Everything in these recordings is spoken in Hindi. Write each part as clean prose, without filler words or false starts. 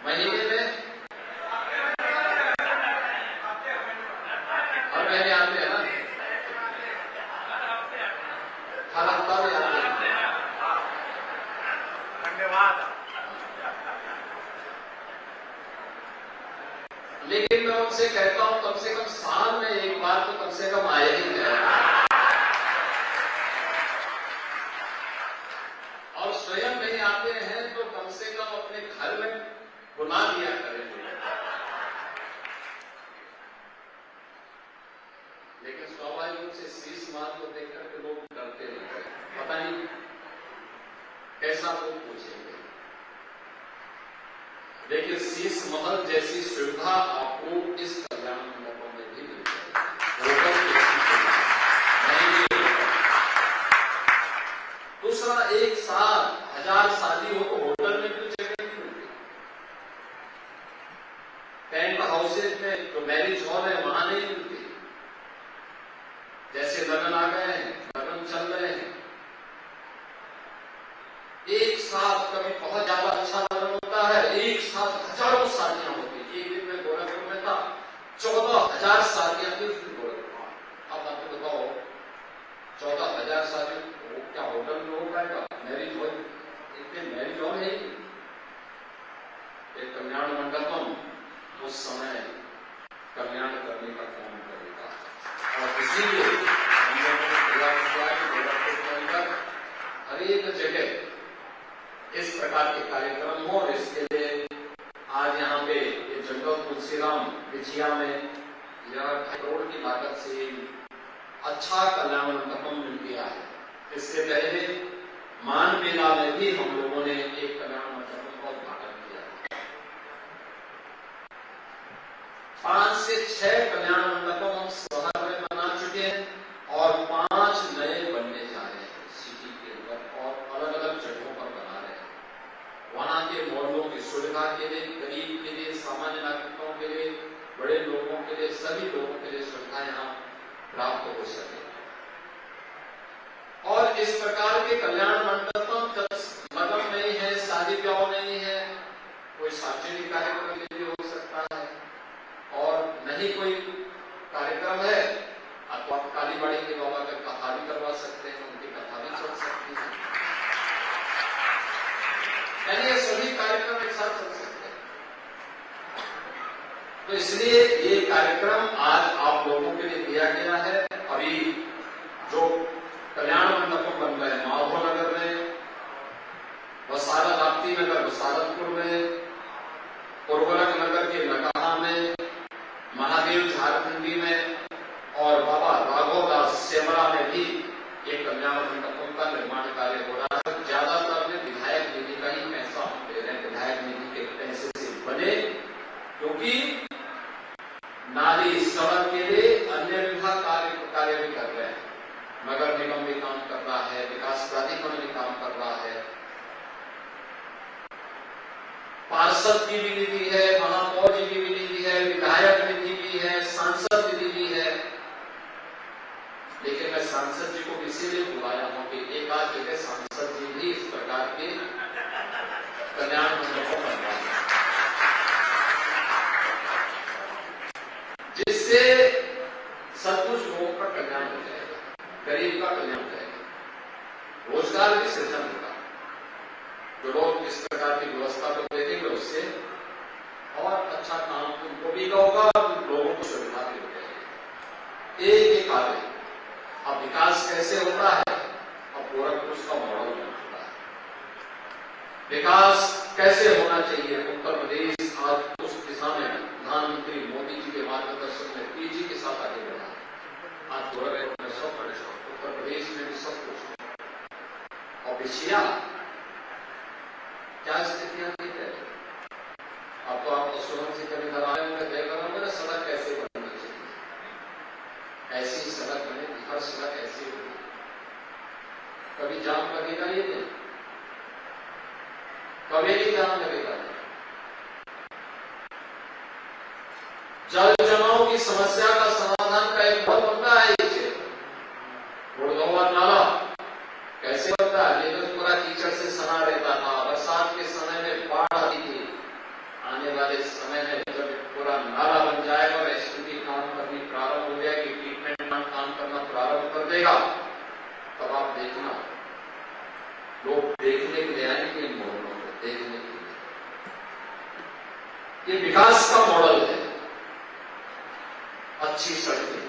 महीने में हर महीने आते हैं ना, हर हफ्ता भी आते हैं। धन्यवाद। लेकिन मैं उनसे कहता हूं कम से कम साल में एक बार तो कम से कम आए ही जाए, और स्वयं नहीं आते हैं तो कम से कम अपने घर में बुला दिया करें। लेकिन स्वाभाविक रूप से शीश माल को देख करके लोग डरते रहते हैं, पता नहीं कैसा लोग पूछेंगे। देखिए, शीश महल जैसी सुविधा आपको इस कल्याण मंडपों में भी मिल जाएगी। दूसरा, एक साथ 1000 शादी हो तो होटल में कुछ जगह नहीं मिलती। टेंट हाउसेज में जो मैरिज हॉल है वहां नहीं मिलती। जैसे लगन आ गए हैं, लगन चल रहे हैं, एक साथ कभी बहुत ज्यादा अच्छा लगन होता है, एक साथ हजारों शादियां होती है। एक दिन में गोरखपुर में था, 14,000 शादियां थी उस दिन गोरखपुर। अब आप बताओ 14,000 शादियां क्या होटल में हो पाएगा? मैरिज हॉल, इतने मैरिज हॉल है ही। एक कल्याण मंडपम उस समय कल्याण करने का काम करेगा, और इसीलिए हम लोगों ने प्रयास किया कि गोरखपुर के अंदर हर एक जगह इस प्रकार के कार्यक्रम हो। और इसके लिए आज यहाँ पे ये जंगल तुलसीराम बिछिया में 2.5 करोड़ की लागत से अच्छा कल्याण मंडपम मिल गया है। इससे पहले मान मेला में भी हम लोगों ने एक कल्याण मंडपम का उद्घाटन किया। 5 से 6 कल्याण मंडपम हम शहर में बना चुके हैं, और 5 नए बनने जा रहे हैं सिटी के अंदर, और अलग अलग जगहों पर बना रहे हैं। वहां के मोहल्लों की सुविधा के लिए, गरीब के लिए, सामान्य नागरिकों के लिए, बड़े लोगों के लिए, सभी लोगों के लिए सुविधा यहाँ प्राप्त हो सके। और इस प्रकार के कल्याण मंडपम लगन नहीं है, शादी ब्याह नहीं है, कोई सार्वजनिक कार्यक्रम के लिए हो सकता है, और नहीं कोई कार्यक्रम है तो आप कालीबाड़ी के बाबा का कथा भी करवा सकते हैं, उनकी कथा भी चल सकती है। यानी ये सभी कार्यक्रम एक साथ चल सकते हैं। तो इसलिए ये कार्यक्रम आज आप लोगों के लिए दिया गया है। अभी जो कल्याण मंडपम बन रहे हैं माधो नगर में, वसारत आपती नगर वसारतपुर में, उर्वरक नगर के नकाहा में, महादेव झारखंडी में, और बाबा राघवदास सेमरा में भी एक कल्याण मंडपम का निर्माण कार्य हो रहा है। ज्यादातर में विधायक निधि का ही पैसा हम दे रहे हैं, विधायक निधि के पैसे से बने, क्योंकि नाली सड़क के लिए अन्य विभाग कार्य भी कर रहे हैं। नगर निगम भी काम कर रहा है, विकास प्राधिकरण भी काम कर रहा है, पार्षद की भी निधि है, महापौर जी की भी निधि है, विधायक निधि भी है, सांसद निधि भी है। लेकिन मैं सांसद जी को इसीलिए बुलाया हूं कि एक आध जगह सांसद जी भी इस प्रकार के कल्याण मंडपों बनवा दें, जिससे सब कुछ लोगों का कल्याण हो जाएगा, गरीब का कल्याण हो जाएगा, रोजगार भी सृजन होगा। जो लोग इस प्रकार की व्यवस्था को देखेंगे उससे और अच्छा काम उनको भी होगा, लोगों को सुविधा भी हो जाएगी। एक कार्य अब विकास कैसे होता है, अब गोरखपुर का मॉडल बन चुका है। विकास कैसे होना चाहिए, उत्तर प्रदेश आज उस दिशा में प्रधानमंत्री मोदी जी के मार्गदर्शन में तेजी के साथ आगे बढ़ा है। आज गोरखपुर में सब कुछ, उत्तर प्रदेश में भी सब कुछ, और बिछिया क्या स्थितियां थी पहले। अब तो आप सुरंग से कभी इधर आए होंगे, देखा होगा ना सड़क कैसे बननी चाहिए, ऐसी सड़क बनेगी, हर सड़क ऐसी होगी, कभी जाम लगेगा ही नहीं, कभी भी जाम लगेगा नहीं। जल जमाव की समस्या का समाधान का एक बहुत बड़ा है ये गुड़गौवा नाला कैसे होता है, लेकिन पूरा कीचड़ से सना रहता था, बरसात के समय में बाढ़ आती थी, ये विकास का मॉडल है। अच्छी सड़कें,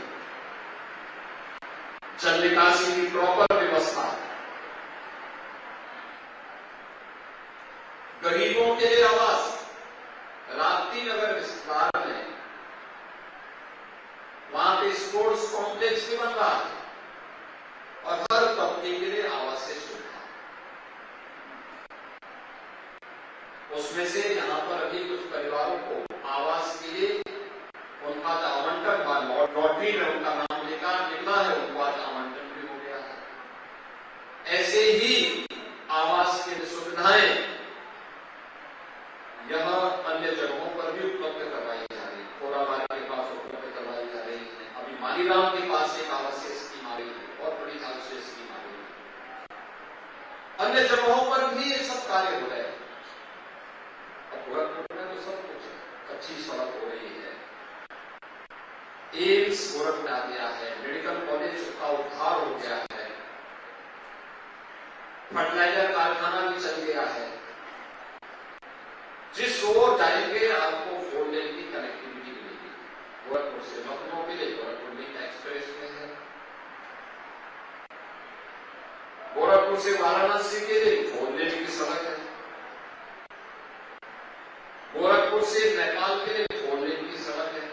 जल निकासी की प्रॉपर व्यवस्था, गरीबों के लिए आवास। राप्ती नगर विस्तार में वहां पे स्पोर्ट्स कॉम्प्लेक्स भी बन रहा है और हर तबके के लिए आवासीय सुविधा। उसमें से यहां पर अभी कुछ परिवारों को आवास के लिए उनका जो आवंटन हुआ, लॉटरी में उनका नाम निकला है, उनको आज आवंटन भी हो गया है। ऐसे ही आवास की सुविधाएं यह अन्य जगहों पर भी उपलब्ध करवाई जा रही है। कोराबार के पास उपलब्ध करवाई जा रही है। अभी मालीराम के पास एक आवासीय स्कीम आ रही है, बहुत बड़ी आवासीय स्कीम आ रही है। अन्य जगहों पर भी ये सब कार्य हो रहे हैं। अब गोरखपुर में तो सब कुछ है, अच्छी सड़क हो रही है, एम्स गोरखपुर आ गया है, मेडिकल कॉलेज का उद्धार हो गया है, फर्टिलाइजर कारखाना भी चल गया है। जिस ओर जाएंगे आपको 4 लेन की कनेक्टिविटी मिलेगी। गोरखपुर से लखनऊ के लिए गोरखपुर लिंक एक्सप्रेस में है, गोरखपुर से वाराणसी के लिए 4 लेन की सड़क है, गोरखपुर से नेपाल के लिए 4 लेन की सड़क है,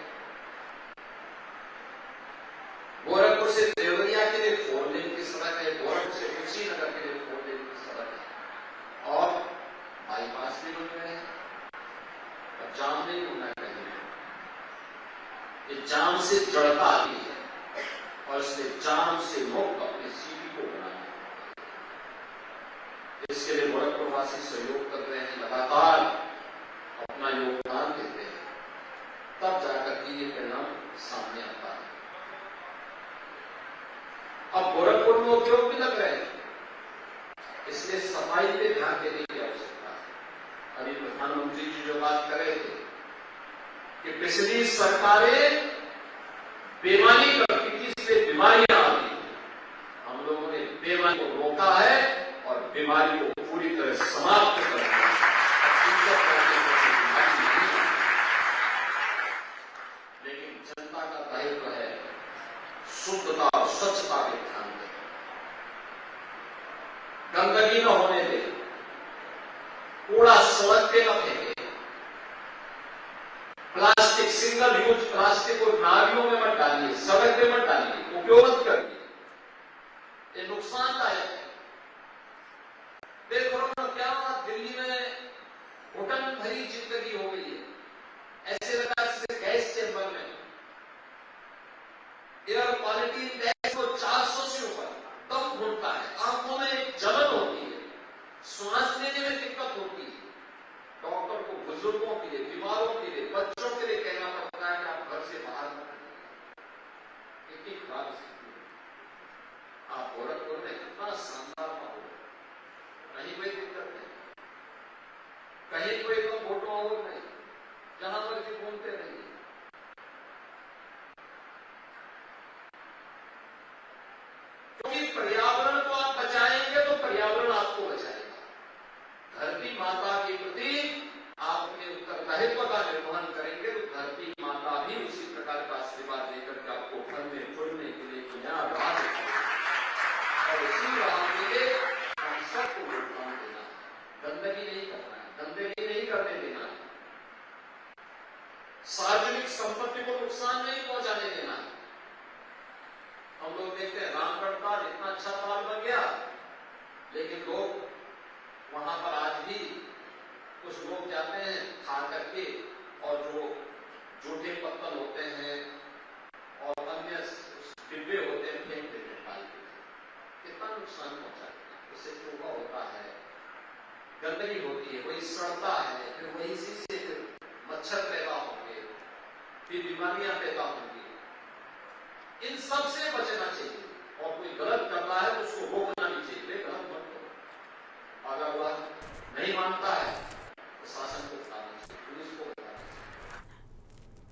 गोरखपुर से देवरिया के लिए 4 लेन की सड़क है, गोरखपुर से कुशीनगर के लिए 4 लेन की सड़क है और बाईपास भी बन रहे हैं। जाम नहीं होना चाहिए, ये जाम से जड़ता आती है और इसलिए जाम से मुक्त अपने सिटी को बनाना है। इसके लिए गोरखपुर वासी सहयोग कर रहे हैं, लगातार अपना योगदान देते हैं, तब जाकर के ये परिणाम सामने आता है। अब गोरखपुर में उद्योग भी लग रहे हैं, इसलिए सफाई पे ध्यान देने की आवश्यकता है। अभी प्रधानमंत्री जी जो बात कर रहे थे कि पिछली सरकारें बेईमानी करती थी, इसलिए बीमारियां आती थी। हम लोगों ने बेईमानी को रोका है और बीमारी को पूरी तरह समाप्त कर दिया है। लेकिन जनता का दायित्व है शुद्धता और स्वच्छता पे ध्यान दें, गंदगी न होने दें, कूड़ा सड़क पे न फेंके, प्लास्टिक सिंगल यूज प्लास्टिक को नालियों में मत डालिए, सड़क पे मत डालिए, उपयोग मत करिए, ये नुकसानदायक है। देखो ना क्या दिल्ली में घुटन भरी जिंदगी हो गई है। ऐसे लगा जैसे गैस चेंबर में एयर क्वालिटी इंडेक्स को 400 से ऊपर दम घुटता है, आंखों में एक जलन होती है, श्वास लेने में दिक्कत होती है। डॉक्टर को बुजुर्गों के लिए, बीमारों के लिए, बच्चों के लिए कहना पड़ता है कि आप घर से बाहर मत निकलिए। इतनी खराब स्थिति है। आप गोरखपुर में कितना शानदार माहौल, कहीं कोई दिक्कत नहीं, कहीं कोई एकदम फोटो माहौल नहीं, जहां मर्जी घूमते रहिए। क्योंकि पर्यावरण को आप बचाएंगे तो पर्यावरण आपको बचाएगा। धरती माता के प्रति आप अपने उत्तरदायित्व का निर्वहन करेंगे तो धरती माता भी उसी प्रकार का आशीर्वाद देकर के आपको फलने फूलने के लिए यहाँ राह दिखाएगी। और इसी राह के लिए हम सबको योगदान देना है, गंदगी नहीं करना है, गंदगी नहीं करने देना है, सार्वजनिक संपत्ति को नुकसान नहीं पहुंचाने देना है। हम लोग देखते हैं रामगढ़ पाल इतना अच्छा पाल बन गया, लेकिन लोग वहां पर आज भी कुछ लोग जाते हैं खा करके और जो जूठे पत्तल होते हैं और अन्य डिब्बे होते हैं फेंक देते हैं पाल के, कितना नुकसान पहुंचाते हैं। उससे चूहा होता है, गंदगी होती है, वही सड़ता है, फिर वही से फिर मच्छर पैदा होंगे, फिर बीमारियां पैदा होंगी। इन सब से बचना चाहिए और कोई गलत कर रहा है तो